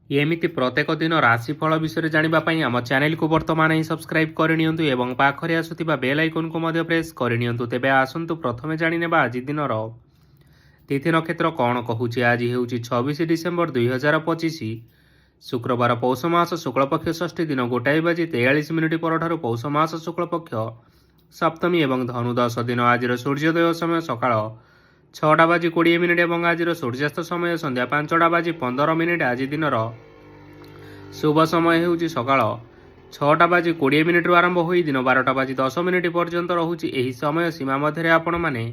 ଏମିତି ପ୍ରତ୍ୟେକ ଦିନ ରାଶିଫଳ ବିଷୟରେ ଜାଣିବା ପାଇଁ ଆମ ଚ୍ୟାନେଲକୁ ବର୍ତ୍ତମାନ ହିଁ ସବସ୍କ୍ରାଇବ୍ କରିନିଅନ୍ତୁ ଏବଂ ପାଖରେ ଆସୁଥିବା ବେଲ୍ ଆଇକନକୁ ମଧ୍ୟ ପ୍ରେସ୍ କରିନିଅନ୍ତୁ। ତେବେ ଆସନ୍ତୁ ପ୍ରଥମେ ଜାଣିନେବା ଆଜି ଦିନର ତିଥି ନକ୍ଷତ୍ର କ'ଣ କହୁଛି। ଆଜି ହେଉଛି 26 ଡିସେମ୍ବର 2025, ଶୁକ୍ରବାର, ପୌଷ ମାସ ଶୁକ୍ଳପକ୍ଷ ଷଷ୍ଠୀ, ଦିନ 1:43 ପରଠାରୁ ପୌଷ ମାସ ଶୁକ୍ଳପକ୍ଷ ସପ୍ତମୀ ଏବଂ ଧନୁଦଶ ଦିନ। ଆଜିର ସୂର୍ଯ୍ୟୋଦୟ ସମୟ ସକାଳ 6:20 ଏବଂ ଆଜିର ସୂର୍ଯ୍ୟାସ୍ତ ସମୟ ସନ୍ଧ୍ୟା 5:15। ଆଜି ଦିନର ଶୁଭ ସମୟ ହେଉଛି ସକାଳ 6:20 ଆରମ୍ଭ ହୋଇ ଦିନ 12:10 ପର୍ଯ୍ୟନ୍ତ ରହୁଛି। ଏହି ସମୟ ସୀମା ମଧ୍ୟରେ ଆପଣମାନେ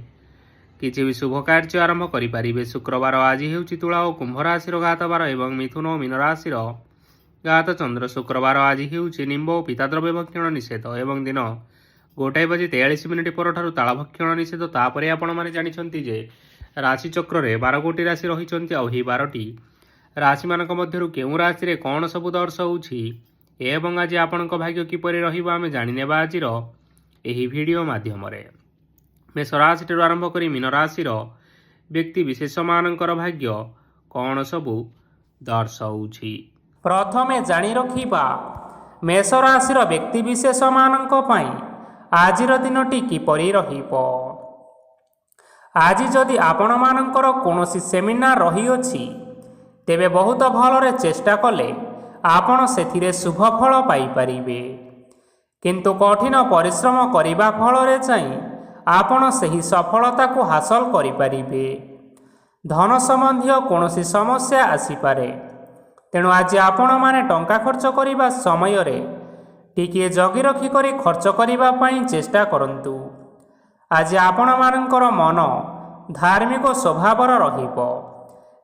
କିଛି ବି ଶୁଭ କାର୍ଯ୍ୟ ଆରମ୍ଭ କରିପାରିବେ। ଶୁକ୍ରବାର ଆଜି ହେଉଛି ତୁଳା ଓ କୁମ୍ଭ ରାଶିର ଘାତବାର ଏବଂ ମିଥୁନ ଓ ମୀନ ରାଶିର ଘାତ ଚନ୍ଦ୍ର। ଶୁକ୍ରବାର ଆଜି ହେଉଛି ନିମ୍ବ ଓ ପିତାଦ୍ରବ୍ୟ ଭକ୍ଷଣ ନିଷେଧ ଏବଂ ଦିନ 1:43 ପରଠାରୁ ତାଳ ଭକ୍ଷଣ ନିଷେଧ। ତାପରେ ଆପଣମାନେ ଜାଣିଛନ୍ତି ଯେ ରାଶିଚକ୍ରରେ 12ଗୋଟି ରାଶି ରହିଛନ୍ତି, ଆଉ ଏହି 12ଟି ରାଶିମାନଙ୍କ ମଧ୍ୟରୁ କେଉଁ ରାଶିରେ କ'ଣ ସବୁ ଦର୍ଶାଉଛି ଏବଂ ଆଜି ଆପଣଙ୍କ ଭାଗ୍ୟ କିପରି ରହିବ ଆମେ ଜାଣିନେବା ଆଜିର ଏହି ଭିଡ଼ିଓ ମାଧ୍ୟମରେ। ମେଷ ରାଶିଠାରୁ ଆରମ୍ଭ କରି ମୀନ ରାଶିର ବ୍ୟକ୍ତି ବିଶେଷମାନଙ୍କର ଭାଗ୍ୟ କ'ଣ ସବୁ ଦର୍ଶାଉଛି। ପ୍ରଥମେ ଜାଣି ରଖିବା ମେଷ ରାଶିର ବ୍ୟକ୍ତିବିଶେଷମାନଙ୍କ ପାଇଁ ଆଜିର ଦିନଟି କିପରି ରହିବ। ଆଜି ଯଦି ଆପଣମାନଙ୍କର କୌଣସି ସେମିନାର ରହିଅଛି, ତେବେ ବହୁତ ଭଲରେ ଚେଷ୍ଟା କଲେ ଆପଣ ସେଥିରେ ଶୁଭ ଫଳ ପାଇପାରିବେ। କିନ୍ତୁ କଠିନ ପରିଶ୍ରମ କରିବା ଫଳରେ ଯାଇ ଆପଣ ସେହି ସଫଳତାକୁ ହାସଲ କରିପାରିବେ। ଧନ ସମ୍ବନ୍ଧୀୟ କୌଣସି ସମସ୍ୟା ଆସିପାରେ, ତେଣୁ ଆଜି ଆପଣମାନେ ଟଙ୍କା ଖର୍ଚ୍ଚ କରିବା ସମୟରେ ଟିକିଏ ଜଗି ରଖି କରି ଖର୍ଚ୍ଚ କରିବା ପାଇଁ ଚେଷ୍ଟା କରନ୍ତୁ। ଆଜି ଆପଣମାନଙ୍କର ମନ ଧାର୍ମିକ ସ୍ୱଭାବର ରହିବ,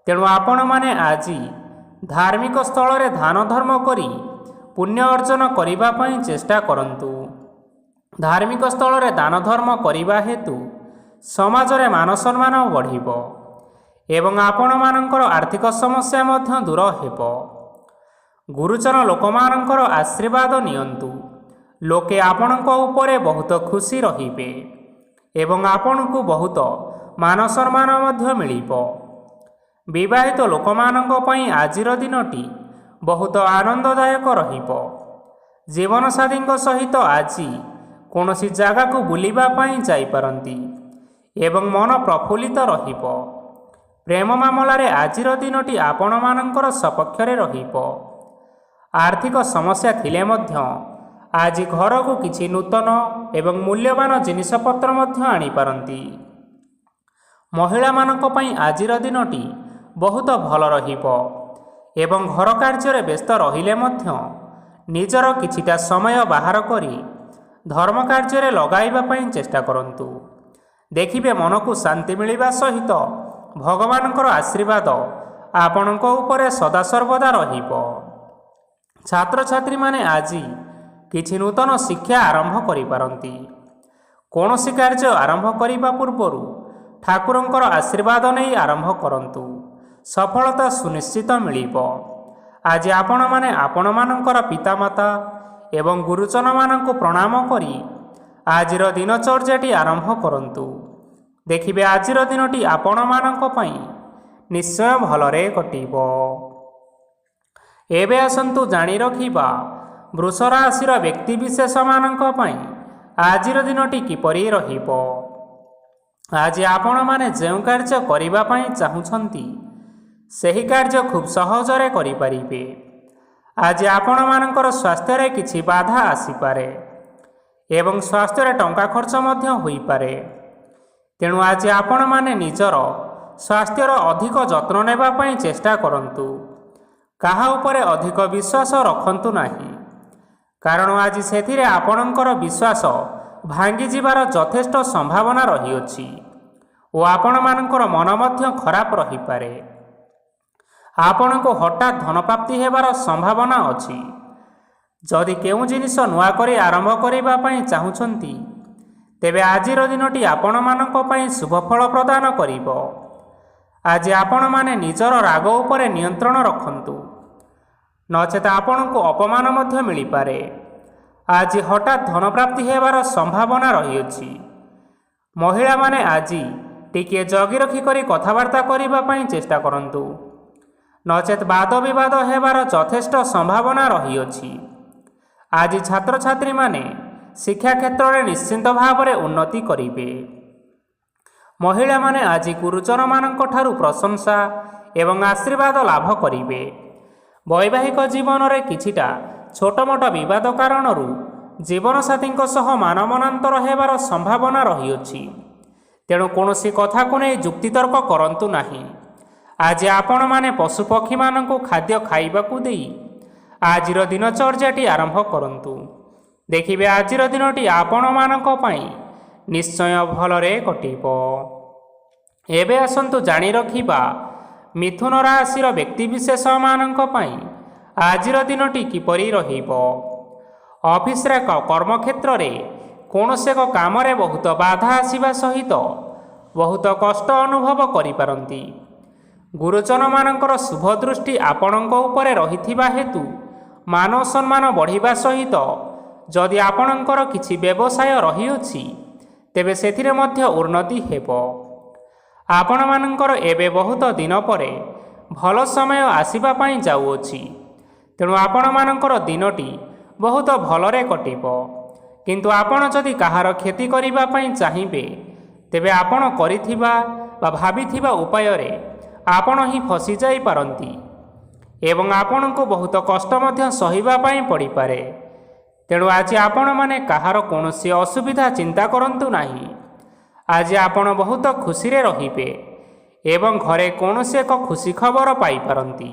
ତେଣୁ ଆପଣମାନେ ଆଜି ଧାର୍ମିକ ସ୍ଥଳରେ ଦାନ ଧର୍ମ କରି ପୁଣ୍ୟ ଅର୍ଜନ କରିବା ପାଇଁ ଚେଷ୍ଟା କରନ୍ତୁ। ଧାର୍ମିକ ସ୍ଥଳରେ ଦାନ ଧର୍ମ କରିବା ହେତୁ ସମାଜରେ ମାନ ସମ୍ମାନ ବଢ଼ିବ ଏବଂ ଆପଣମାନଙ୍କର ଆର୍ଥିକ ସମସ୍ୟା ମଧ୍ୟ ଦୂର ହେବ। ଗୁରୁଜନ ଲୋକମାନଙ୍କର ଆଶୀର୍ବାଦ ନିଅନ୍ତୁ। ଲୋକେ ଆପଣଙ୍କ ଉପରେ ବହୁତ ଖୁସି ରହିବେ ଏବଂ ଆପଣଙ୍କୁ ବହୁତ ମାନ ସମ୍ମାନ ମଧ୍ୟ ମିଳିବ। ବିବାହିତ ଲୋକମାନଙ୍କ ପାଇଁ ଆଜିର ଦିନଟି ବହୁତ ଆନନ୍ଦଦାୟକ ରହିବ। ଜୀବନସାଥୀଙ୍କ ସହିତ ଆଜି କୌଣସି ଜାଗାକୁ ବୁଲିବା ପାଇଁ ଯାଇପାରନ୍ତି ଏବଂ ମନ ପ୍ରଫୁଲ୍ଲିତ ରହିବ। ପ୍ରେମ ମାମଲାରେ ଆଜିର ଦିନଟି ଆପଣମାନଙ୍କର ସପକ୍ଷରେ ରହିବ। ଆର୍ଥିକ ସମସ୍ୟା ଥିଲେ ମଧ୍ୟ ଆଜି ଘରକୁ କିଛି ନୂତନ ଏବଂ ମୂଲ୍ୟବାନ ଜିନିଷପତ୍ର ମଧ୍ୟ ଆଣିପାରନ୍ତି। ମହିଳାମାନଙ୍କ ପାଇଁ ଆଜିର ଦିନଟି ବହୁତ ଭଲ ରହିବ ଏବଂ ଘର କାର୍ଯ୍ୟରେ ବ୍ୟସ୍ତ ରହିଲେ ମଧ୍ୟ ନିଜର କିଛିଟା ସମୟ ବାହାର କରି ଧର୍ମ କାର୍ଯ୍ୟରେ ଲଗାଇବା ପାଇଁ ଚେଷ୍ଟା କରନ୍ତୁ। ଦେଖିବେ ମନକୁ ଶାନ୍ତି ମିଳିବା ସହିତ ଭଗବାନଙ୍କର ଆଶୀର୍ବାଦ ଆପଣଙ୍କ ଉପରେ ସଦାସର୍ବଦା ରହିବ। ଛାତ୍ରଛାତ୍ରୀମାନେ ଆଜି କିଛି ନୂତନ ଶିକ୍ଷା ଆରମ୍ଭ କରିପାରନ୍ତି। କୌଣସି କାର୍ଯ୍ୟ ଆରମ୍ଭ କରିବା ପୂର୍ବରୁ ଠାକୁରଙ୍କର ଆଶୀର୍ବାଦ ନେଇ ଆରମ୍ଭ କରନ୍ତୁ, ସଫଳତା ସୁନିଶ୍ଚିତ ମିଳିବ। ଆଜି ଆପଣମାନେ ଆପଣମାନଙ୍କର ପିତାମାତା ଏବଂ ଗୁରୁଜନମାନଙ୍କୁ ପ୍ରଣାମ କରି ଆଜିର ଦିନଚର୍ଯ୍ୟାଟି ଆରମ୍ଭ କରନ୍ତୁ। ଦେଖିବେ ଆଜିର ଦିନଟି ଆପଣମାନଙ୍କ ପାଇଁ ନିଶ୍ଚୟ ଭଲରେ କଟିବ। ଏବେ ଆସନ୍ତୁ ଜାଣି ରଖିବା ବୃଷ ରାଶିର ବ୍ୟକ୍ତିବିଶେଷମାନଙ୍କ ପାଇଁ ଆଜିର ଦିନଟି କିପରି ରହିବ। ଆଜି ଆପଣମାନେ ଯେଉଁ କାର୍ଯ୍ୟ କରିବା ପାଇଁ ଚାହୁଁଛନ୍ତି, ସେହି କାର୍ଯ୍ୟ ଖୁବ୍ ସହଜରେ କରିପାରିବେ। ଆଜି ଆପଣମାନଙ୍କର ସ୍ୱାସ୍ଥ୍ୟରେ କିଛି ବାଧା ଆସିପାରେ ଏବଂ ସ୍ୱାସ୍ଥ୍ୟରେ ଟଙ୍କା ଖର୍ଚ୍ଚ ମଧ୍ୟ ହୋଇପାରେ। ତେଣୁ ଆଜି ଆପଣମାନେ ନିଜର ସ୍ୱାସ୍ଥ୍ୟର ଅଧିକ ଯତ୍ନ ନେବା ପାଇଁ ଚେଷ୍ଟା କରନ୍ତୁ। କାହା ଉପରେ ଅଧିକ ବିଶ୍ୱାସ ରଖନ୍ତୁ ନାହିଁ, କାରଣ ଆଜି ସେଥିରେ ଆପଣଙ୍କର ବିଶ୍ୱାସ ଭାଙ୍ଗିଯିବାର ଯଥେଷ୍ଟ ସମ୍ଭାବନା ରହିଅଛି ଓ ଆପଣମାନଙ୍କର ମନ ମଧ୍ୟ ଖରାପ ରହିପାରେ। ଆପଣଙ୍କୁ ହଠାତ୍ ଧନପ୍ରାପ୍ତି ହେବାର ସମ୍ଭାବନା ଅଛି। ଯଦି କେଉଁ ଜିନିଷ ନୂଆ କରି ଆରମ୍ଭ କରିବା ପାଇଁ ଚାହୁଁଛନ୍ତି, ତେବେ ଆଜିର ଦିନଟି ଆପଣମାନଙ୍କ ପାଇଁ ଶୁଭଫଳ ପ୍ରଦାନ କରିବ। ଆଜି ଆପଣମାନେ ନିଜର ରାଗ ଉପରେ ନିୟନ୍ତ୍ରଣ ରଖନ୍ତୁ, ନଚେତ୍ ଆପଣଙ୍କୁ ଅପମାନ ମଧ୍ୟ ମିଳିପାରେ। ଆଜି ହଠାତ୍ ଧନପ୍ରାପ୍ତି ହେବାର ସମ୍ଭାବନା ରହିଅଛି। ମହିଳାମାନେ ଆଜି ଟିକିଏ ଜଗି ରଖି କରି କଥାବାର୍ତ୍ତା କରିବା ପାଇଁ ଚେଷ୍ଟା କରନ୍ତୁ, ନଚେତ୍ ବାଦ ବିବାଦ ହେବାର ଯଥେଷ୍ଟ ସମ୍ଭାବନା ରହିଅଛି। ଆଜି ଛାତ୍ରଛାତ୍ରୀମାନେ ଶିକ୍ଷା କ୍ଷେତ୍ରରେ ନିଶ୍ଚିନ୍ତ ଭାବରେ ଉନ୍ନତି କରିବେ। ମହିଳାମାନେ ଆଜି ଗୁରୁଜନମାନଙ୍କ ଠାରୁ ପ୍ରଶଂସା ଏବଂ ଆଶୀର୍ବାଦ ଲାଭ କରିବେ। ବୈବାହିକ ଜୀବନରେ କିଛିଟା ଛୋଟମୋଟ ବିବାଦ କାରଣରୁ ଜୀବନସାଥୀଙ୍କ ସହ ମାନମନାନ୍ତର ହେବାର ସମ୍ଭାବନା ରହିଅଛି। ତେଣୁ କୌଣସି କଥାକୁ ନେଇ ଯୁକ୍ତିତର୍କ କରନ୍ତୁ ନାହିଁ। ଆଜି ଆପଣମାନେ ପଶୁପକ୍ଷୀମାନଙ୍କୁ ଖାଦ୍ୟ ଖାଇବାକୁ ଦେଇ ଆଜିର ଦିନଚର୍ଯ୍ୟାଟି ଆରମ୍ଭ କରନ୍ତୁ। ଦେଖିବେ ଆଜିର ଦିନଟି ଆପଣମାନଙ୍କ ପାଇଁ ନିଶ୍ଚୟ ଭଲରେ କଟିବ। ଏବେ ଆସନ୍ତୁ ଜାଣି ରଖିବା ମିଥୁନ ରାଶିର ବ୍ୟକ୍ତିବିଶେଷମାନଙ୍କ ପାଇଁ ଆଜିର ଦିନଟି କିପରି ରହିବ। ଅଫିସରେ କର୍ମକ୍ଷେତ୍ରରେ କୌଣସି ଏକ କାମରେ ବହୁତ ବାଧା ଆସିବା ସହିତ ବହୁତ କଷ୍ଟ ଅନୁଭବ କରିପାରନ୍ତି। ଗୁରୁଜନମାନଙ୍କର ଶୁଭ ଦୃଷ୍ଟି ଆପଣଙ୍କ ଉପରେ ରହିଥିବା ହେତୁ ମାନ ସମ୍ମାନ ବଢ଼ିବା ସହିତ ଯଦି ଆପଣଙ୍କର କିଛି ବ୍ୟବସାୟ ରହିଅଛି ତେବେ ସେଥିରେ ମଧ୍ୟ ଉନ୍ନତି ହେବ। ଆପଣମାନଙ୍କର ଏବେ ବହୁତ ଦିନ ପରେ ଭଲ ସମୟ ଆସିବା ପାଇଁ ଯାଉଅଛି। ତେଣୁ ଆପଣମାନଙ୍କର ଦିନଟି ବହୁତ ଭଲରେ କଟିବ। କିନ୍ତୁ ଆପଣ ଯଦି କାହାର କ୍ଷତି କରିବା ପାଇଁ ଚାହିଁବେ ତେବେ ଆପଣ କରିଥିବା ବା ଭାବିଥିବା ଉପାୟରେ ଆପଣ ହିଁ ଫସିଯାଇପାରନ୍ତି ଏବଂ ଆପଣଙ୍କୁ ବହୁତ କଷ୍ଟ ମଧ୍ୟ ସହିବା ପାଇଁ ପଡ଼ିପାରେ। ତେଣୁ ଆଜି ଆପଣମାନେ କାହାର କୌଣସି ଅସୁବିଧା ଚିନ୍ତା କରନ୍ତୁ ନାହିଁ। ଆଜି ଆପଣ ବହୁତ ଖୁସିରେ ରହିବେ ଏବଂ ଘରେ କୌଣସି ଏକ ଖୁସି ଖବର ପାଇପାରନ୍ତି,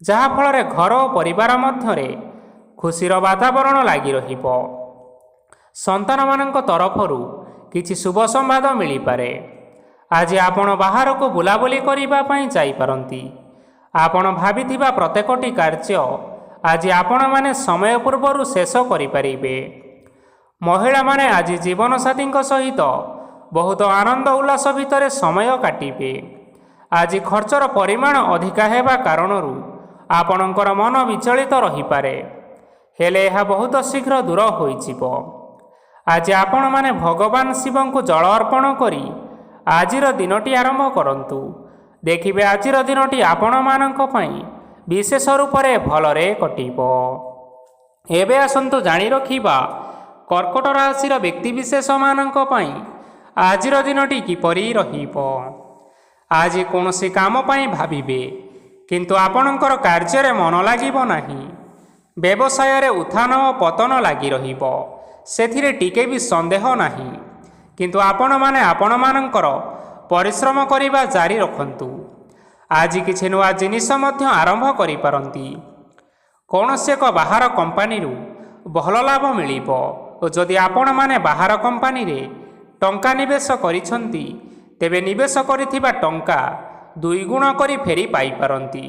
ଯାହାଫଳରେ ଘର ଓ ପରିବାର ମଧ୍ୟରେ ଖୁସିର ବାତାବରଣ ଲାଗି ରହିବ। ସନ୍ତାନମାନଙ୍କ ତରଫରୁ କିଛି ଶୁଭ ସମ୍ବାଦ ମିଳିପାରେ। ଆଜି ଆପଣ ବାହାରକୁ ବୁଲାବୁଲି କରିବା ପାଇଁ ଯାଇପାରନ୍ତି। ଆପଣ ଭାବିଥିବା ପ୍ରତ୍ୟେକଟି କାର୍ଯ୍ୟ ଆଜି ଆପଣମାନେ ସମୟ ପୂର୍ବରୁ ଶେଷ କରିପାରିବେ। ମହିଳାମାନେ ଆଜି ଜୀବନସାଥୀଙ୍କ ସହିତ ବହୁତ ଆନନ୍ଦ ଉଲ୍ଲାସ ଭିତରେ ସମୟ କାଟିବେ। ଆଜି ଖର୍ଚ୍ଚର ପରିମାଣ ଅଧିକା ହେବା କାରଣରୁ ଆପଣଙ୍କର ମନ ବିଚଳିତ ରହିପାରେ, ହେଲେ ଏହା ବହୁତ ଶୀଘ୍ର ଦୂର ହୋଇଯିବ। ଆଜି ଆପଣମାନେ ଭଗବାନ ଶିବଙ୍କୁ ଜଳ ଅର୍ପଣ କରି ଆଜିର ଦିନଟି ଆରମ୍ଭ କରନ୍ତୁ। ଦେଖିବେ ଆଜିର ଦିନଟି ଆପଣମାନଙ୍କ ପାଇଁ ବିଶେଷ ରୂପରେ ଭଲରେ କଟିବ। ଏବେ ଆସନ୍ତୁ ଜାଣି ରଖିବା କର୍କଟ ରାଶିର ବ୍ୟକ୍ତିବିଶେଷମାନଙ୍କ ପାଇଁ ଆଜିର ଦିନଟି କିପରି ରହିବ। ଆଜି କୌଣସି କାମ ପାଇଁ ଭାବିବେ, କିନ୍ତୁ ଆପଣଙ୍କର କାର୍ଯ୍ୟରେ ମନ ଲାଗିବ ନାହିଁ। ବ୍ୟବସାୟରେ ଉତ୍ଥାନ ଓ ପତନ ଲାଗି ରହିବ, ସେଥିରେ ଟିକେ ବି ସନ୍ଦେହ ନାହିଁ। କିନ୍ତୁ ଆପଣମାନେ ଆପଣମାନଙ୍କର ପରିଶ୍ରମ କରିବା ଜାରି ରଖନ୍ତୁ। ଆଜି କିଛି ନୂଆ ଜିନିଷ ମଧ୍ୟ ଆରମ୍ଭ କରିପାରନ୍ତି। କୌଣସି ଏକ ବାହାର କମ୍ପାନୀରୁ ଭଲ ଲାଭ ମିଳିବ ଓ ଯଦି ଆପଣମାନେ ବାହାର କମ୍ପାନୀରେ ଟଙ୍କା ନିବେଶ କରିଛନ୍ତି ତେବେ ନିବେଶ କରିଥିବା ଟଙ୍କା 2 ଗୁଣ କରି ଫେରି ପାଇପାରନ୍ତି।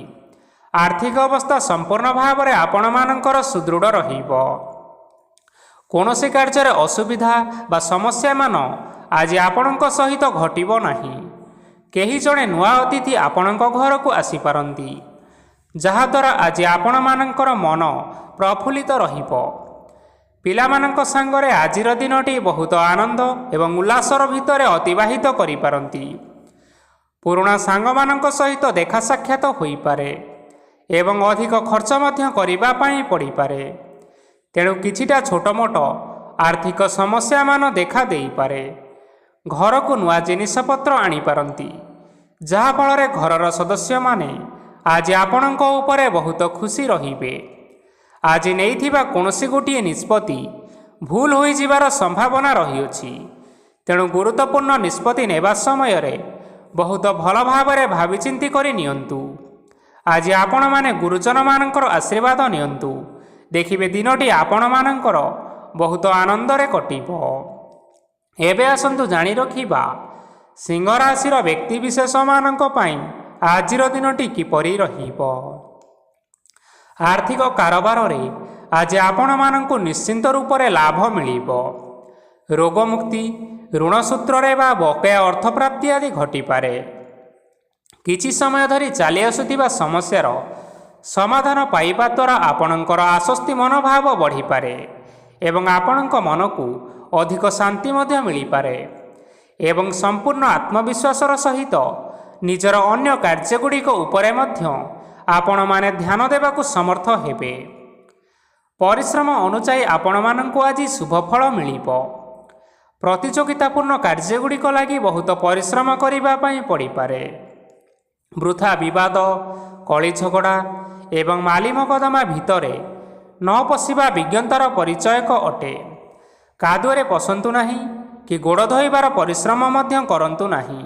ଆର୍ଥିକ ଅବସ୍ଥା ସମ୍ପୂର୍ଣ୍ଣ ଭାବରେ ଆପଣମାନଙ୍କର ସୁଦୃଢ଼ ରହିବ। କୌଣସି କାର୍ଯ୍ୟରେ ଅସୁବିଧା ବା ସମସ୍ୟାମାନ ଆଜି ଆପଣଙ୍କ ସହିତ ଘଟିବ ନାହିଁ। କେହି ଜଣେ ନୂଆ ଅତିଥି ଆପଣଙ୍କ ଘରକୁ ଆସିପାରନ୍ତି, ଯାହାଦ୍ୱାରା ଆଜି ଆପଣମାନଙ୍କର ମନ ପ୍ରଫୁଲ୍ଲିତ ରହିବ। ପିଲାମାନଙ୍କ ସାଙ୍ଗରେ ଆଜିର ଦିନଟି ବହୁତ ଆନନ୍ଦ ଏବଂ ଉଲ୍ଲାସର ଭିତରେ ଅତିବାହିତ କରିପାରନ୍ତି। ପୁରୁଣା ସାଙ୍ଗମାନଙ୍କ ସହିତ ଦେଖା ସାକ୍ଷାତ ହୋଇପାରେ ଏବଂ ଅଧିକ ଖର୍ଚ୍ଚ ମଧ୍ୟ କରିବା ପାଇଁ ପଡ଼ିପାରେ। ତେଣୁ କିଛିଟା ଛୋଟମୋଟ ଆର୍ଥିକ ସମସ୍ୟାମାନ ଦେଖା ଦେଇପାରେ। ଘରକୁ ନୂଆ ଜିନିଷପତ୍ର ଆଣିପାରନ୍ତି, ଯାହାଫଳରେ ଘରର ସଦସ୍ୟମାନେ ଆଜି ଆପଣଙ୍କ ଉପରେ ବହୁତ ଖୁସି ରହିବେ। ଆଜି ନେଇଥିବା କୌଣସି ଗୋଟିଏ ନିଷ୍ପତ୍ତି ଭୁଲ ହୋଇଯିବାର ସମ୍ଭାବନା ରହିଅଛି। ତେଣୁ ଗୁରୁତ୍ୱପୂର୍ଣ୍ଣ ନିଷ୍ପତ୍ତି ନେବା ସମୟରେ ବହୁତ ଭଲ ଭାବରେ ଭାବିଚିନ୍ତି କରି ନିଅନ୍ତୁ। ଆଜି ଆପଣମାନେ ଗୁରୁଜନମାନଙ୍କର ଆଶୀର୍ବାଦ ନିଅନ୍ତୁ। ଦେଖିବେ ଦିନଟି ଆପଣମାନଙ୍କର ବହୁତ ଆନନ୍ଦରେ କଟିବ। ଏବେ ଆସନ୍ତୁ ଜାଣି ରଖିବା ସିଂହ ରାଶିର ବ୍ୟକ୍ତିବିଶେଷମାନଙ୍କ ପାଇଁ ଆଜିର ଦିନଟି କିପରି ରହିବ। ଆର୍ଥିକ କାରବାରରେ ଆଜି ଆପଣମାନଙ୍କୁ ନିଶ୍ଚିନ୍ତ ରୂପରେ ଲାଭ ମିଳିବ। ରୋଗମୁକ୍ତି, ଋଣ ସୂତ୍ରରେ ବା ବକେୟା ଅର୍ଥପ୍ରାପ୍ତି ଆଦି ଘଟିପାରେ। କିଛି ସମୟ ଧରି ଚାଲି ଆସୁଥିବା ସମସ୍ୟାର ସମାଧାନ ପାଇବା ଦ୍ୱାରା ଆପଣଙ୍କର ଆଶ୍ୱସ୍ତି ମନୋଭାବ ବଢ଼ିପାରେ ଏବଂ ଆପଣଙ୍କ ମନକୁ ଅଧିକ ଶାନ୍ତି ମଧ୍ୟ ମିଳିପାରେ ଏବଂ ସମ୍ପୂର୍ଣ୍ଣ ଆତ୍ମବିଶ୍ୱାସର ସହିତ ନିଜର ଅନ୍ୟ କାର୍ଯ୍ୟଗୁଡ଼ିକ ଉପରେ ମଧ୍ୟ ଆପଣମାନେ ଧ୍ୟାନ ଦେବାକୁ ସମର୍ଥ ହେବେ। ପରିଶ୍ରମ ଅନୁଯାୟୀ ଆପଣମାନଙ୍କୁ ଆଜି ଶୁଭଫଳ ମିଳିବ। ପ୍ରତିଯୋଗିତାପୂର୍ଣ୍ଣ କାର୍ଯ୍ୟଗୁଡ଼ିକ ଲାଗି ବହୁତ ପରିଶ୍ରମ କରିବା ପାଇଁ ପଡ଼ିପାରେ। ବୃଥା ବିବାଦ, କଳି ଝଗଡ଼ା ଏବଂ ମାଲି ମକଦ୍ଦମା ଭିତରେ ନ ପଶିବା ବିଜ୍ଞତାର ପରିଚୟକ ଅଟେ। କାଦୁଅରେ ପଶନ୍ତୁ ନାହିଁ କି ଗୋଡ଼ ଧୋଇବାର ପରିଶ୍ରମ ମଧ୍ୟ କରନ୍ତୁ ନାହିଁ।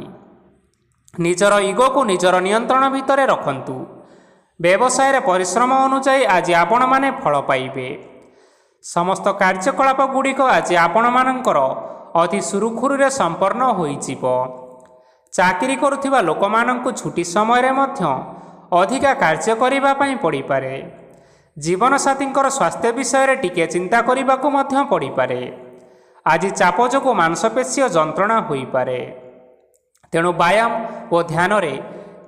ନିଜର ଇଗୋକୁ ନିଜର ନିୟନ୍ତ୍ରଣ ଭିତରେ ରଖନ୍ତୁ। ବ୍ୟବସାୟରେ ପରିଶ୍ରମ ଅନୁଯାୟୀ ଆଜି ଆପଣମାନେ ଫଳ ପାଇବେ। ସମସ୍ତ କାର୍ଯ୍ୟକଳାପ ଗୁଡ଼ିକ ଆଜି ଆପଣମାନଙ୍କର ଅତି ସୁରୁଖୁରୁରେ ସମ୍ପନ୍ନ ହୋଇଯିବ। ଚାକିରି କରୁଥିବା ଲୋକମାନଙ୍କୁ ଛୁଟି ସମୟରେ ମଧ୍ୟ ଅଧିକା କାର୍ଯ୍ୟ କରିବା ପାଇଁ ପଡ଼ିପାରେ। ଜୀବନସାଥୀଙ୍କର ସ୍ୱାସ୍ଥ୍ୟ ବିଷୟରେ ଟିକିଏ ଚିନ୍ତା କରିବାକୁ ମଧ୍ୟ ପଡ଼ିପାରେ। ଆଜି ଚାପ ଯୋଗୁଁ ମାଂସପେଶୀୟ ଯନ୍ତ୍ରଣା ହୋଇପାରେ। ତେଣୁ ବ୍ୟାୟାମ ଓ ଧ୍ୟାନରେ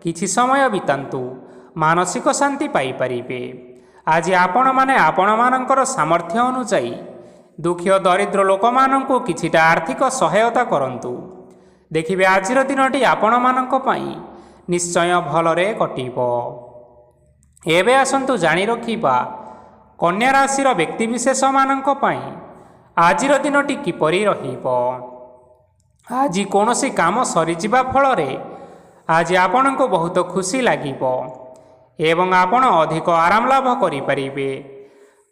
କିଛି ସମୟ ବିତାନ୍ତୁ, ମାନସିକ ଶାନ୍ତି ପାଇପାରିବେ। ଆଜି ଆପଣମାନେ ଆପଣମାନଙ୍କର ସାମର୍ଥ୍ୟ ଅନୁଯାୟୀ ଦୁଃଖୀ ଓ ଦରିଦ୍ର ଲୋକମାନଙ୍କୁ କିଛିଟା ଆର୍ଥିକ ସହାୟତା କରନ୍ତୁ। ଦେଖିବେ ଆଜିର ଦିନଟି ଆପଣମାନଙ୍କ ପାଇଁ ନିଶ୍ଚୟ ଭଲରେ କଟିବ। ଏବେ ଆସନ୍ତୁ ଜାଣି ରଖିବା କନ୍ୟା ରାଶିର ବ୍ୟକ୍ତିବିଶେଷମାନଙ୍କ ପାଇଁ ଆଜିର ଦିନଟି କିପରି ରହିବ। ଆଜି କୌଣସି କାମ ସରିଯିବା ଫଳରେ ଆଜି ଆପଣଙ୍କୁ ବହୁତ ଖୁସି ଲାଗିବ ଏବଂ ଆପଣ ଅଧିକ ଆରାମ ଲାଭ କରିପାରିବେ।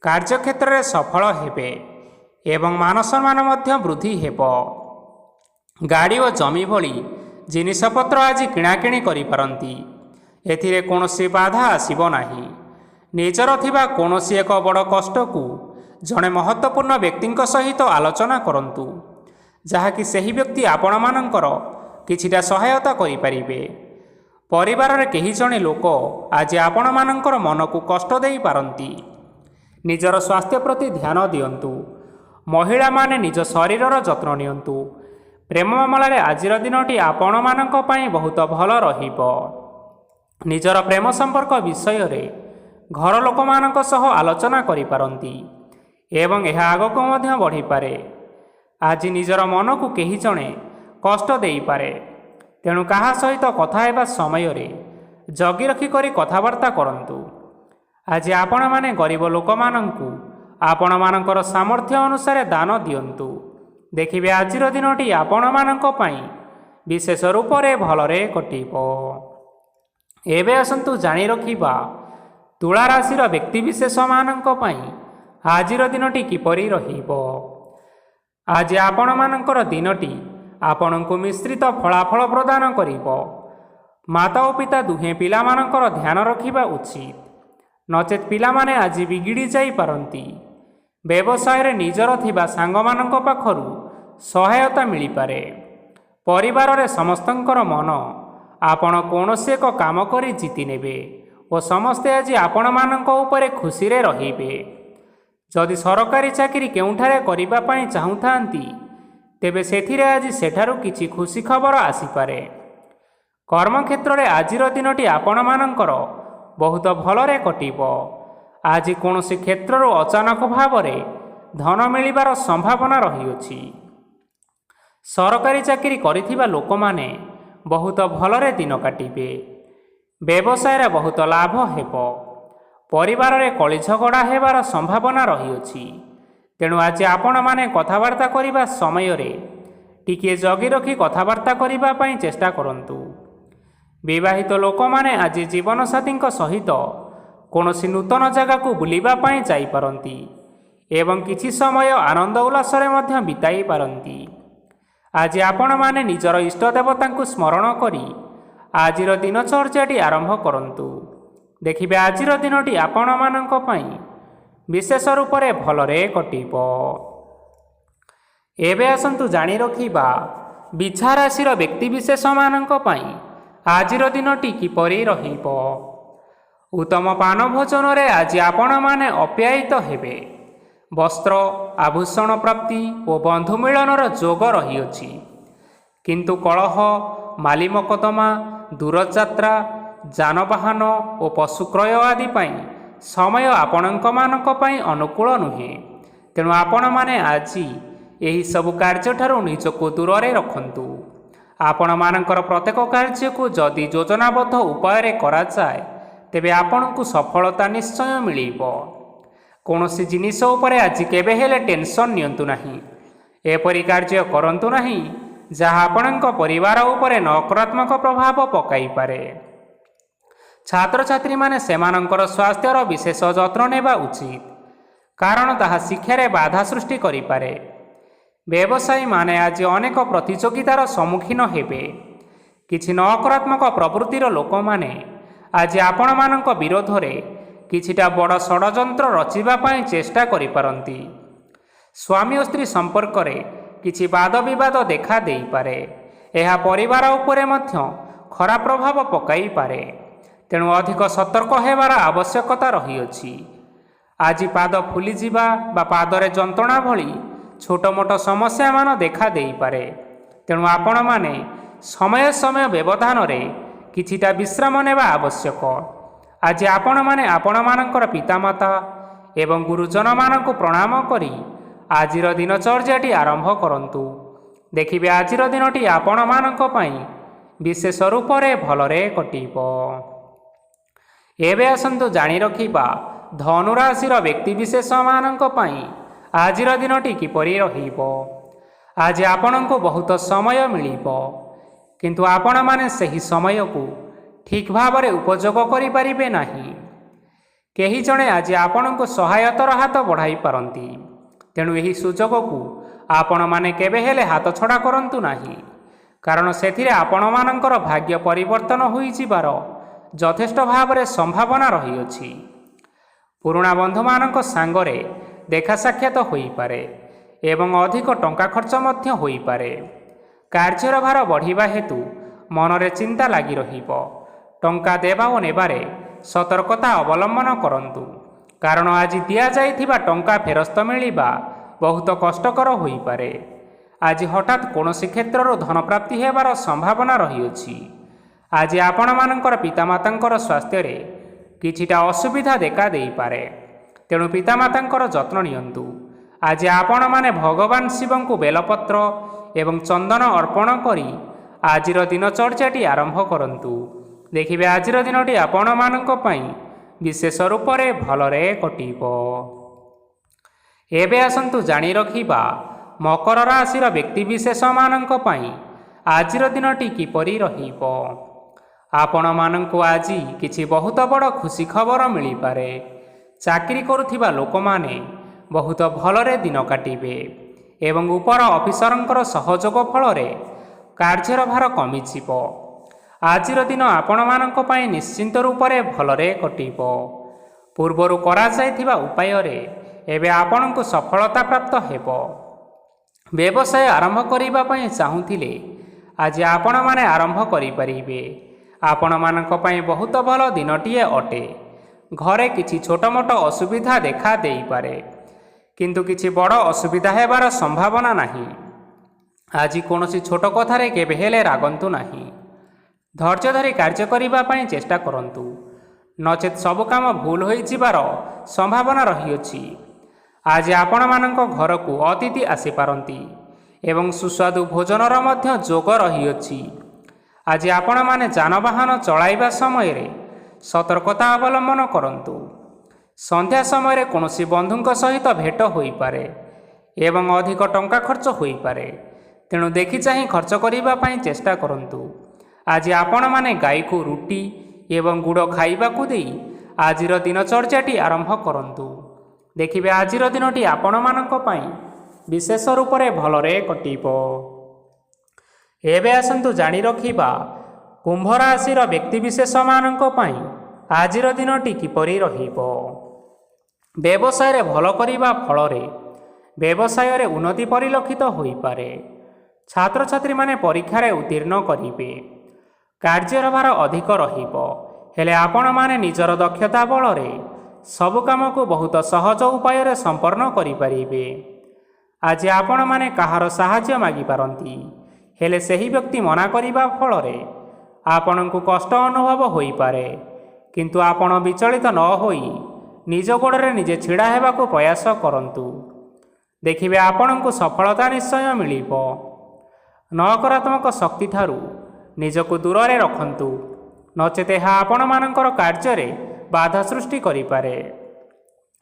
କାର୍ଯ୍ୟକ୍ଷେତ୍ରରେ ସଫଳ ହେବେ ଏବଂ ମାନସମ୍ମାନ ମଧ୍ୟ ବୃଦ୍ଧି ହେବ। ଗାଡ଼ି ଓ ଜମି ଭଳି ଜିନିଷପତ୍ର ଆଜି କିଣାକିଣି କରିପାରନ୍ତି। ଏଥିରେ କୌଣସି ବାଧା ଆସିବ ନାହିଁ। ନିଜର ଥିବା କୌଣସି ଏକ ବଡ଼ କଷ୍ଟକୁ ଜଣେ ମହତ୍ତ୍ୱପୂର୍ଣ୍ଣ ବ୍ୟକ୍ତିଙ୍କ ସହିତ ଆଲୋଚନା କରନ୍ତୁ, ଯାହାକି ସେହି ବ୍ୟକ୍ତି ଆପଣମାନଙ୍କର କିଛିଟା ସହାୟତା କରିପାରିବେ। ପରିବାରରେ କେହି ଜଣେ ଲୋକ ଆଜି ଆପଣମାନଙ୍କର ମନକୁ କଷ୍ଟ ଦେଇପାରନ୍ତି। ନିଜର ସ୍ୱାସ୍ଥ୍ୟ ପ୍ରତି ଧ୍ୟାନ ଦିଅନ୍ତୁ। ମହିଳାମାନେ ନିଜ ଶରୀରର ଯତ୍ନ ନିଅନ୍ତୁ। ପ୍ରେମ ମାମଲାରେ ଆଜିର ଦିନଟି ଆପଣମାନଙ୍କ ପାଇଁ ବହୁତ ଭଲ ରହିବ। ନିଜର ପ୍ରେମ ସମ୍ପର୍କ ବିଷୟରେ ଘର ଲୋକମାନଙ୍କ ସହ ଆଲୋଚନା କରିପାରନ୍ତି ଏବଂ ଏହା ଆଗକୁ ମଧ୍ୟ ବଢ଼ିପାରେ। ଆଜି ନିଜର ମନକୁ କେହି ଜଣେ କଷ୍ଟ ଦେଇପାରେ, ତେଣୁ କାହା ସହିତ କଥା ହେବା ସମୟରେ ଜଗି ରଖି କରି କଥାବାର୍ତ୍ତା କରନ୍ତୁ। ଆଜି ଆପଣମାନେ ଗରିବ ଲୋକମାନଙ୍କୁ ଆପଣମାନଙ୍କର ସାମର୍ଥ୍ୟ ଅନୁସାରେ ଦାନ ଦିଅନ୍ତୁ। ଦେଖିବେ ଆଜିର ଦିନଟି ଆପଣମାନଙ୍କ ପାଇଁ ବିଶେଷ ରୂପରେ ଭଲରେ କଟିବ। ଏବେ ଆସନ୍ତୁ ଜାଣି ରଖିବା ତୁଳା ରାଶିର ବ୍ୟକ୍ତିବିଶେଷମାନଙ୍କ ପାଇଁ ଆଜିର ଦିନଟି କିପରି ରହିବ। ଆଜି ଆପଣମାନଙ୍କର ଦିନଟି ଆପଣଙ୍କୁ ମିଶ୍ରିତ ଫଳାଫଳ ପ୍ରଦାନ କରିବ। ମାତା ଓ ପିତା ଦୁହେଁ ପିଲାମାନଙ୍କର ଧ୍ୟାନ ରଖିବା ଉଚିତ, ନଚେତ୍ ପିଲାମାନେ ଆଜି ବିଗିଡ଼ି ଯାଇପାରନ୍ତି। ବ୍ୟବସାୟରେ ନିଜର ଥିବା ସାଙ୍ଗମାନଙ୍କ ପାଖରୁ ସହାୟତା ମିଳିପାରେ। ପରିବାରରେ ସମସ୍ତଙ୍କର ମନ ଆପଣ କୌଣସି ଏକ କାମ କରି ଜିତି ନେବେ ଓ ସମସ୍ତେ ଆଜି ଆପଣମାନଙ୍କ ଉପରେ ଖୁସିରେ ରହିବେ। ଯଦି ସରକାରୀ ଚାକିରି କେଉଁଠାରେ କରିବା ପାଇଁ ଚାହୁଁଥାନ୍ତି, ତେବେ ସେଥିରେ ଆଜି ସେଠାରୁ କିଛି ଖୁସି ଖବର ଆସିପାରେ। କର୍ମକ୍ଷେତ୍ରରେ ଆଜିର ଦିନଟି ଆପଣମାନଙ୍କର ବହୁତ ଭଲରେ କଟିବ। ଆଜି କୌଣସି କ୍ଷେତ୍ରରୁ ଅଚାନକ ଭାବରେ ଧନ ମିଳିବାର ସମ୍ଭାବନା ରହିଅଛି। ସରକାରୀ ଚାକିରି କରିଥିବା ଲୋକମାନେ ବହୁତ ଭଲରେ ଦିନ କାଟିବେ। ବ୍ୟବସାୟରେ ବହୁତ ଲାଭ ହେବ। ପରିବାରରେ କଳି ଝଗଡ଼ା ହେବାର ସମ୍ଭାବନା ରହିଅଛି। ତେଣୁ ଆଜି ଆପଣମାନେ କଥାବାର୍ତ୍ତା କରିବା ସମୟରେ ଟିକିଏ ଜଗି ରଖି କଥାବାର୍ତ୍ତା କରିବା ପାଇଁ ଚେଷ୍ଟା କରନ୍ତୁ। ବିବାହିତ ଲୋକମାନେ ଆଜି ଜୀବନସାଥୀଙ୍କ ସହିତ କୌଣସି ନୂତନ ଜାଗାକୁ ବୁଲିବା ପାଇଁ ଯାଇପାରନ୍ତି ଏବଂ କିଛି ସମୟ ଆନନ୍ଦ ଉଲ୍ଲାସରେ ମଧ୍ୟ ବିତାଇ ପାରନ୍ତି। ଆଜି ଆପଣମାନେ ନିଜର ଇଷ୍ଟ ଦେବତାଙ୍କୁ ସ୍ମରଣ କରି ଆଜିର ଦିନଚର୍ଯ୍ୟାଟି ଆରମ୍ଭ କରନ୍ତୁ। ଦେଖିବେ ଆଜିର ଦିନଟି ଆପଣମାନଙ୍କ ପାଇଁ ବିଶେଷ ରୂପରେ ଭଲରେ କଟିବ। ଏବେ ଆସନ୍ତୁ ଜାଣି ରଖିବା ବିଛା ରାଶିର ବ୍ୟକ୍ତିବିଶେଷମାନଙ୍କ ପାଇଁ ଆଜିର ଦିନଟି କିପରି ରହିବ। ଉତ୍ତମ ପାନ ଭୋଜନରେ ଆଜି ଆପଣମାନେ ଅପ୍ୟାୟିତ ହେବେ। ବସ୍ତ୍ର ଆଭୂଷଣ ପ୍ରାପ୍ତି ଓ ବନ୍ଧୁ ମିଳନର ଯୋଗ ରହିଅଛି। କିନ୍ତୁ କଳହ, ମାଲି ମକଦ୍ଦମା, ଦୂରଯାତ୍ରା, ଯାନବାହନ ଓ ପଶୁ କ୍ରୟ ଆଦି ପାଇଁ ସମୟ ଆପଣମାନଙ୍କ ପାଇଁ ଅନୁକୂଳ ନୁହେଁ। ତେଣୁ ଆପଣମାନେ ଆଜି ଏହିସବୁ କାର୍ଯ୍ୟଠାରୁ ନିଜକୁ ଦୂରରେ ରଖନ୍ତୁ। ଆପଣମାନଙ୍କର ପ୍ରତ୍ୟେକ କାର୍ଯ୍ୟକୁ ଯଦି ଯୋଜନାବଦ୍ଧ ଉପାୟରେ କରାଯାଏ, ତେବେ ଆପଣଙ୍କୁ ସଫଳତା ନିଶ୍ଚୟ ମିଳିବ। କୌଣସି ଜିନିଷ ଉପରେ ଆଜି କେବେ ହେଲେ ଟେନସନ୍ ନିଅନ୍ତୁ ନାହିଁ। ଏପରି କାର୍ଯ୍ୟ କରନ୍ତୁ ନାହିଁ ଯାହା ଆପଣଙ୍କ ପରିବାର ଉପରେ ନକାରାତ୍ମକ ପ୍ରଭାବ ପକାଇପାରେ। ଛାତ୍ରଛାତ୍ରୀମାନେ ସେମାନଙ୍କର ସ୍ୱାସ୍ଥ୍ୟର ବିଶେଷ ଯତ୍ନ ନେବା ଉଚିତ, କାରଣ ତାହା ଶିକ୍ଷାରେ ବାଧା ସୃଷ୍ଟି କରିପାରେ। ବ୍ୟବସାୟୀମାନେ ଆଜି ଅନେକ ପ୍ରତିଯୋଗିତାର ସମ୍ମୁଖୀନ ହେବେ। କିଛି ନକାରାତ୍ମକ ପ୍ରବୃତ୍ତିର ଲୋକମାନେ ଆଜି ଆପଣମାନଙ୍କ ବିରୋଧରେ କିଛିଟା ବଡ଼ ଷଡ଼ଯନ୍ତ୍ର ରଚିବା ପାଇଁ ଚେଷ୍ଟା କରିପାରନ୍ତି। ସ୍ୱାମୀ ଓ ସ୍ତ୍ରୀ ସମ୍ପର୍କରେ କିଛି ବାଦବିବାଦ ଦେଖା ଦେଇପାରେ। ଏହା ପରିବାର ଉପରେ ମଧ୍ୟ ଖରାପ ପ୍ରଭାବ ପକାଇପାରେ। ତେଣୁ ଅଧିକ ସତର୍କ ହେବାର ଆବଶ୍ୟକତା ରହିଅଛି। ଆଜି ପାଦ ଫୁଲିଯିବା ବା ପାଦରେ ଯନ୍ତ୍ରଣା ଭଳି ଛୋଟ ମୋଟ ସମସ୍ୟାମାନ ଦେଖା ଦେଇପାରେ। ତେଣୁ ଆପଣମାନେ ସମୟ ସମୟ ବ୍ୟବଧାନରେ କିଛିଟା ବିଶ୍ରାମ ନେବା ଆବଶ୍ୟକ। ଆଜି ଆପଣମାନେ ଆପଣମାନଙ୍କର ପିତାମାତା ଏବଂ ଗୁରୁଜନମାନଙ୍କୁ ପ୍ରଣାମ କରି ଆଜିର ଦିନଚର୍ଯ୍ୟାଟି ଆରମ୍ଭ କରନ୍ତୁ। ଦେଖିବେ ଆଜିର ଦିନଟି ଆପଣମାନଙ୍କ ପାଇଁ ବିଶେଷ ରୂପରେ ଭଲରେ କଟିବ। ଏବେ ଆସନ୍ତୁ ଜାଣି ରଖିବା ଧନୁରାଶିର ବ୍ୟକ୍ତିବିଶେଷମାନଙ୍କ ପାଇଁ ଆଜିର ଦିନଟି କିପରି ରହିବ। ଆଜି ଆପଣଙ୍କୁ ବହୁତ ସମୟ ମିଳିବ, କିନ୍ତୁ ଆପଣମାନେ ସେହି ସମୟକୁ ଠିକ୍ ଭାବରେ ଉପଯୋଗ କରିପାରିବେ ନାହିଁ। କେହି ଜଣେ ଆଜି ଆପଣଙ୍କୁ ସହାୟତାର ହାତ ବଢ଼ାଇ ପାରନ୍ତି। ତେଣୁ ଏହି ସୁଯୋଗକୁ ଆପଣମାନେ କେବେ ହେଲେ ହାତଛଡ଼ା କରନ୍ତୁ ନାହିଁ, କାରଣ ସେଥିରେ ଆପଣମାନଙ୍କର ଭାଗ୍ୟ ପରିବର୍ତ୍ତନ ହୋଇଯିବାର ଯଥେଷ୍ଟ ଭାବରେ ସମ୍ଭାବନା ରହିଅଛି। ପୁରୁଣା ବନ୍ଧୁମାନଙ୍କ ସାଙ୍ଗରେ ଦେଖା ସାକ୍ଷାତ ହୋଇପାରେ ଏବଂ ଅଧିକ ଟଙ୍କା ଖର୍ଚ୍ଚ ମଧ୍ୟ ହୋଇପାରେ। କାର୍ଯ୍ୟର ଭାର ବଢ଼ିବା ହେତୁ ମନରେ ଚିନ୍ତା ଲାଗି ରହିବ। ଟଙ୍କା ଦେବା ଓ ନେବାରେ ସତର୍କତା ଅବଲମ୍ବନ କରନ୍ତୁ, କାରଣ ଆଜି ଦିଆଯାଇଥିବା ଟଙ୍କା ଫେରସ୍ତ ମିଳିବା ବହୁତ କଷ୍ଟକର ହୋଇପାରେ। ଆଜି ହଠାତ୍ କୌଣସି କ୍ଷେତ୍ରରୁ ଧନପ୍ରାପ୍ତି ହେବାର ସମ୍ଭାବନା ରହିଅଛି। ଆଜି ଆପଣମାନଙ୍କର ପିତାମାତାଙ୍କର ସ୍ୱାସ୍ଥ୍ୟରେ କିଛିଟା ଅସୁବିଧା ଦେଖା ଦେଇପାରେ। ତେଣୁ ପିତାମାତାଙ୍କର ଯତ୍ନ ନିଅନ୍ତୁ। ଆଜି ଆପଣମାନେ ଭଗବାନ ଶିବଙ୍କୁ ବେଲପତ୍ର ଏବଂ ଚନ୍ଦନ ଅର୍ପଣ କରି ଆଜିର ଦିନଚର୍ଯ୍ୟାଟି ଆରମ୍ଭ କରନ୍ତୁ। ଦେଖିବେ ଆଜିର ଦିନଟି ଆପଣମାନଙ୍କ ପାଇଁ ବିଶେଷ ରୂପରେ ଭଲରେ କଟିବ। ଏବେ ଆସନ୍ତୁ ଜାଣି ରଖିବା ମକର ରାଶିର ବ୍ୟକ୍ତିବିଶେଷମାନଙ୍କ ପାଇଁ ଆଜିର ଦିନଟି କିପରି ରହିବ। ଆପଣମାନଙ୍କୁ ଆଜି କିଛି ବହୁତ ବଡ଼ ଖୁସି ଖବର ମିଳିପାରେ। ଚାକିରି କରୁଥିବା ଲୋକମାନେ ବହୁତ ଭଲରେ ଦିନ କାଟିବେ ଏବଂ ଉପର ଅଫିସରଙ୍କର ସହଯୋଗ ଫଳରେ କାର୍ଯ୍ୟର ଭାର କମିଯିବ। ଆଜିର ଦିନ ଆପଣମାନଙ୍କ ପାଇଁ ନିଶ୍ଚିନ୍ତ ରୂପରେ ଭଲରେ କଟିବ। ପୂର୍ବରୁ କରାଯାଇଥିବା ଉପାୟରେ ଏବେ ଆପଣଙ୍କୁ ସଫଳତା ପ୍ରାପ୍ତ ହେବ। ବ୍ୟବସାୟ ଆରମ୍ଭ କରିବା ପାଇଁ ଚାହୁଁଥିଲେ ଆଜି ଆପଣମାନେ ଆରମ୍ଭ କରିପାରିବେ। ଆପଣମାନଙ୍କ ପାଇଁ ବହୁତ ଭଲ ଦିନଟିଏ ଅଟେ। ଘରେ କିଛି ଛୋଟ ମୋଟ ଅସୁବିଧା ଦେଖା ଦେଇପାରେ, କିନ୍ତୁ କିଛି ବଡ଼ ଅସୁବିଧା ହେବାର ସମ୍ଭାବନା ନାହିଁ। ଆଜି କୌଣସି ଛୋଟ କଥାରେ କେବେ ହେଲେ ରାଗନ୍ତୁ ନାହିଁ। ଧୈର୍ଯ୍ୟ ଧରି କାର୍ଯ୍ୟ କରିବା ପାଇଁ ଚେଷ୍ଟା କରନ୍ତୁ, ନଚେତ୍ ସବୁ କାମ ଭୁଲ ହୋଇଯିବାର ସମ୍ଭାବନା ରହିଅଛି। ଆଜି ଆପଣମାନଙ୍କ ଘରକୁ ଅତିଥି ଆସିପାରନ୍ତି ଏବଂ ସୁସ୍ୱାଦୁ ଭୋଜନର ମଧ୍ୟ ଯୋଗ ରହିଅଛି। ଆଜି ଆପଣମାନେ ଯାନବାହନ ଚଳାଇବା ସମୟରେ ସତର୍କତା ଅବଲମ୍ବନ କରନ୍ତୁ। ସନ୍ଧ୍ୟା ସମୟରେ କୌଣସି ବନ୍ଧୁଙ୍କ ସହିତ ଭେଟ ହୋଇପାରେ ଏବଂ ଅଧିକ ଟଙ୍କା ଖର୍ଚ୍ଚ ହୋଇପାରେ। ତେଣୁ ଦେଖି ଚାହିଁ ଖର୍ଚ୍ଚ କରିବା ପାଇଁ ଚେଷ୍ଟା କରନ୍ତୁ। ଆଜି ଆପଣମାନେ ଗାଈକୁ ରୁଟି ଏବଂ ଗୁଡ଼ ଖାଇବାକୁ ଦେଇ ଆଜିର ଦିନଚର୍ଯ୍ୟାଟି ଆରମ୍ଭ କରନ୍ତୁ। ଦେଖିବେ ଆଜିର ଦିନଟି ଆପଣମାନଙ୍କ ପାଇଁ ବିଶେଷ ରୂପରେ ଭଲରେ କଟିବ। ଏବେ ଆସନ୍ତୁ ଜାଣି ରଖିବା କୁମ୍ଭ ରାଶିର ବ୍ୟକ୍ତିବିଶେଷମାନଙ୍କ ପାଇଁ ଆଜିର ଦିନଟି କିପରି ରହିବ। ବ୍ୟବସାୟରେ ଭଲ କରିବା ଫଳରେ ବ୍ୟବସାୟରେ ଉନ୍ନତି ପରିଲକ୍ଷିତ ହୋଇପାରେ। ଛାତ୍ରଛାତ୍ରୀମାନେ ପରୀକ୍ଷାରେ ଉତ୍ତୀର୍ଣ୍ଣ କରିବେ। କାର୍ଯ୍ୟର ଭାର ଅଧିକ ରହିବ, ହେଲେ ଆପଣମାନେ ନିଜର ଦକ୍ଷତା ବଳରେ ସବୁ କାମକୁ ବହୁତ ସହଜ ଉପାୟରେ ସମ୍ପନ୍ନ କରିପାରିବେ। ଆଜି ଆପଣମାନେ କାହାର ସାହାଯ୍ୟ ମାଗିପାରନ୍ତି, ହେଲେ ସେହି ବ୍ୟକ୍ତି ମନା କରିବା ଫଳରେ ଆପଣଙ୍କୁ କଷ୍ଟ ଅନୁଭବ ହୋଇପାରେ। କିନ୍ତୁ ଆପଣ ବିଚଳିତ ନ ହୋଇ ନିଜ ଗୋଡ଼ରେ ନିଜେ ଛିଡ଼ା ହେବାକୁ ପ୍ରୟାସ କରନ୍ତୁ। ଦେଖିବେ ଆପଣଙ୍କୁ ସଫଳତା ନିଶ୍ଚୟ ମିଳିବ। ନକାରାତ୍ମକ ଶକ୍ତିଠାରୁ ନିଜକୁ ଦୂରରେ ରଖନ୍ତୁ। ନଚେତ୍ ଏହା ଆପଣମାନଙ୍କର କାର୍ଯ୍ୟରେ ବାଧା ସୃଷ୍ଟି କରିପାରେ।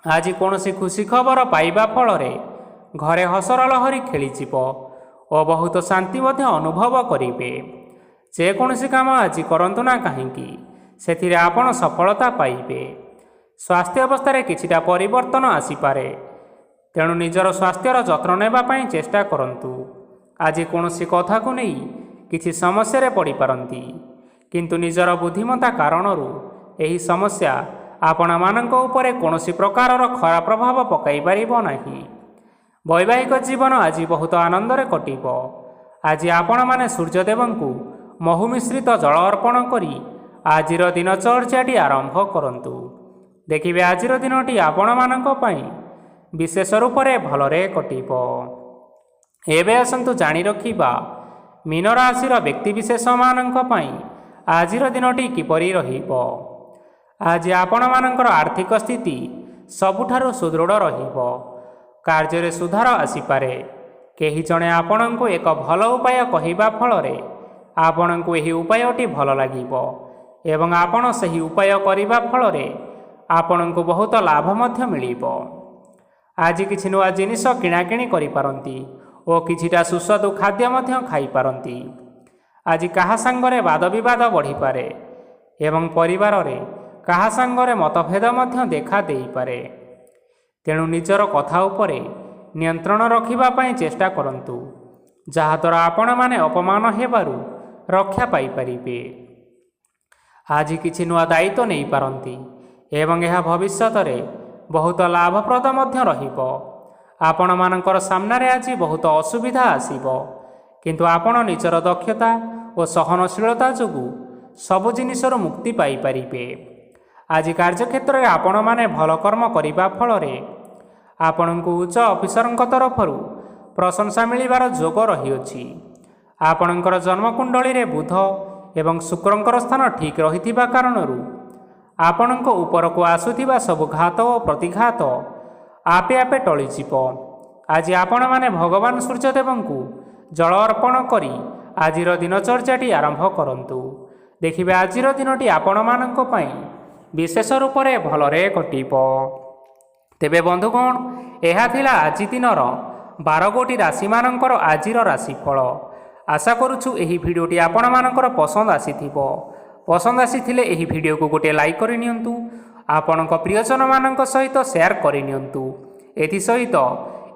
ଆଜି କୌଣସି ଖୁସି ଖବର ପାଇବା ଫଳରେ ଘରେ ହସର ଲହରୀ ଖେଳିଯିବ ଓ ବହୁତ ଶାନ୍ତି ମଧ୍ୟ ଅନୁଭବ କରିବେ। ଯେକୌଣସି କାମ ଆଜି କରନ୍ତୁ ନା କାହିଁକି ସେଥିରେ ଆପଣ ସଫଳତା ପାଇବେ। ସ୍ୱାସ୍ଥ୍ୟ ଅବସ୍ଥାରେ କିଛିଟା ପରିବର୍ତ୍ତନ ଆସିପାରେ, ତେଣୁ ନିଜର ସ୍ୱାସ୍ଥ୍ୟର ଯତ୍ନ ନେବା ପାଇଁ ଚେଷ୍ଟା କରନ୍ତୁ। ଆଜି କୌଣସି କଥାକୁ ନେଇ କିଛି ସମସ୍ୟାରେ ପଡ଼ିପାରନ୍ତି, କିନ୍ତୁ ନିଜର ବୁଦ୍ଧିମତ୍ତା କାରଣରୁ ଏହି ସମସ୍ୟା ଆପଣମାନଙ୍କ ଉପରେ କୌଣସି ପ୍ରକାରର ଖରାପ ପ୍ରଭାବ ପକାଇ ପାରିବ ନାହିଁ। ବୈବାହିକ ଜୀବନ ଆଜି ବହୁତ ଆନନ୍ଦରେ କଟିବ। ଆଜି ଆପଣମାନେ ସୂର୍ଯ୍ୟଦେବଙ୍କୁ ମହୁ ମିଶ୍ରିତ ଜଳ ଅର୍ପଣ କରି ଆଜିର ଦିନଚର୍ଯ୍ୟାଟି ଆରମ୍ଭ କରନ୍ତୁ। ଦେଖିବେ ଆଜିର ଦିନଟି ଆପଣମାନଙ୍କ ପାଇଁ ବିଶେଷ ରୂପରେ ଭଲରେ କଟିବ। ଏବେ ଆସନ୍ତୁ ଜାଣି ରଖିବା ମୀନ ରାଶିର ବ୍ୟକ୍ତିବିଶେଷମାନଙ୍କ ପାଇଁ ଆଜିର ଦିନଟି କିପରି ରହିବ। ଆଜି ଆପଣମାନଙ୍କର ଆର୍ଥିକ ସ୍ଥିତି ସବୁଠାରୁ ସୁଦୃଢ଼ ରହିବ। କାର୍ଯ୍ୟରେ ସୁଧାର ଆସିପାରେ। କେହି ଜଣେ ଆପଣଙ୍କୁ ଏକ ଭଲ ଉପାୟ କହିବା ଫଳରେ ଆପଣଙ୍କୁ ଏହି ଉପାୟଟି ଭଲ ଲାଗିବ ଏବଂ ଆପଣ ସେହି ଉପାୟ କରିବା ଫଳରେ ଆପଣଙ୍କୁ ବହୁତ ଲାଭ ମଧ୍ୟ ମିଳିବ। ଆଜି କିଛି ନୂଆ ଜିନିଷ କିଣାକିଣି କରିପାରନ୍ତି ଓ କିଛିଟା ସୁସ୍ୱାଦୁ ଖାଦ୍ୟ ମଧ୍ୟ ଖାଇପାରନ୍ତି। ଆଜି କାହା ସାଙ୍ଗରେ ବାଦବିବାଦ ବଢ଼ିପାରେ ଏବଂ ପରିବାରରେ କାହା ସାଙ୍ଗରେ ମତଭେଦ ମଧ୍ୟ ଦେଖା ଦେଇପାରେ। ତେଣୁ ନିଜର କଥା ଉପରେ ନିୟନ୍ତ୍ରଣ ରଖିବା ପାଇଁ ଚେଷ୍ଟା କରନ୍ତୁ, ଯାହାଦ୍ୱାରା ଆପଣମାନେ ଅପମାନ ହେବାରୁ ରକ୍ଷା ପାଇପାରିବେ। ଆଜି କିଛି ନୂଆ ଦାୟିତ୍ୱ ନେଇପାରନ୍ତି ଏବଂ ଏହା ଭବିଷ୍ୟତରେ ବହୁତ ଲାଭପ୍ରଦ ମଧ୍ୟ ରହିବ। ଆପଣମାନଙ୍କର ସାମ୍ନାରେ ଆଜି ବହୁତ ଅସୁବିଧା ଆସିବ, କିନ୍ତୁ ଆପଣ ନିଜର ଦକ୍ଷତା ଓ ସହନଶୀଳତା ଯୋଗୁଁ ସବୁ ଜିନିଷରୁ ମୁକ୍ତି ପାଇପାରିବେ। ଆଜି କାର୍ଯ୍ୟକ୍ଷେତ୍ରରେ ଆପଣମାନେ ଭଲ କର୍ମ କରିବା ଫଳରେ ଆପଣଙ୍କୁ ଉଚ୍ଚ ଅଫିସରଙ୍କ ତରଫରୁ ପ୍ରଶଂସା ମିଳିବାର ଯୋଗ ରହିଅଛି। ଆପଣଙ୍କର ଜନ୍ମକୁଣ୍ଡଳୀରେ ବୁଧ ଏବଂ ଶୁକ୍ରଙ୍କର ସ୍ଥାନ ଠିକ୍ ରହିଥିବା କାରଣରୁ ଆପଣଙ୍କ ଉପରକୁ ଆସୁଥିବା ସବୁ ଘାତ ଓ ପ୍ରତିଘାତ ଆପେ ଆପେ ଟଳିଯିବ। ଆଜି ଆପଣମାନେ ଭଗବାନ ସୂର୍ଯ୍ୟଦେବଙ୍କୁ ଜଳ ଅର୍ପଣ କରି ଆଜିର ଦିନଚର୍ଯ୍ୟାଟି ଆରମ୍ଭ କରନ୍ତୁ। ଦେଖିବେ ଆଜିର ଦିନଟି ଆପଣମାନଙ୍କ ପାଇଁ ବିଶେଷ ରୂପରେ ଭଲରେ କଟିବ। ତେବେ ବନ୍ଧୁଗଣ, ଏହା ଥିଲା ଆଜି ଦିନର 12 ଗୋଟି ରାଶିମାନଙ୍କର ଆଜିର ରାଶିଫଳ। ଆଶା କରୁଛୁ ଏହି ଭିଡ଼ିଓଟି ଆପଣମାନଙ୍କର ପସନ୍ଦ ଆସିଥିବ। ପସନ୍ଦ ଆସିଥିଲେ ଏହି ଭିଡ଼ିଓକୁ ଗୋଟିଏ ଲାଇକ୍ କରିନିଅନ୍ତୁ। ଆପଣଙ୍କ ପ୍ରିୟଜନମାନଙ୍କ ସହିତ ସେୟାର କରିନିଅନ୍ତୁ। ଏଥିସହିତ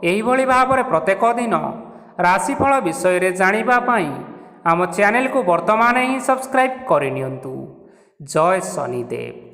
ଏହିଭଳି ଭାବରେ ପ୍ରତ୍ୟେକ ଦିନ ରାଶିଫଳ ବିଷୟରେ ଜାଣିବା ପାଇଁ ଆମ ଚ୍ୟାନେଲକୁ ବର୍ତ୍ତମାନ ହିଁ ସବସ୍କ୍ରାଇବ୍ କରିନିଅନ୍ତୁ। ଜୟ ଶନିଦେବ।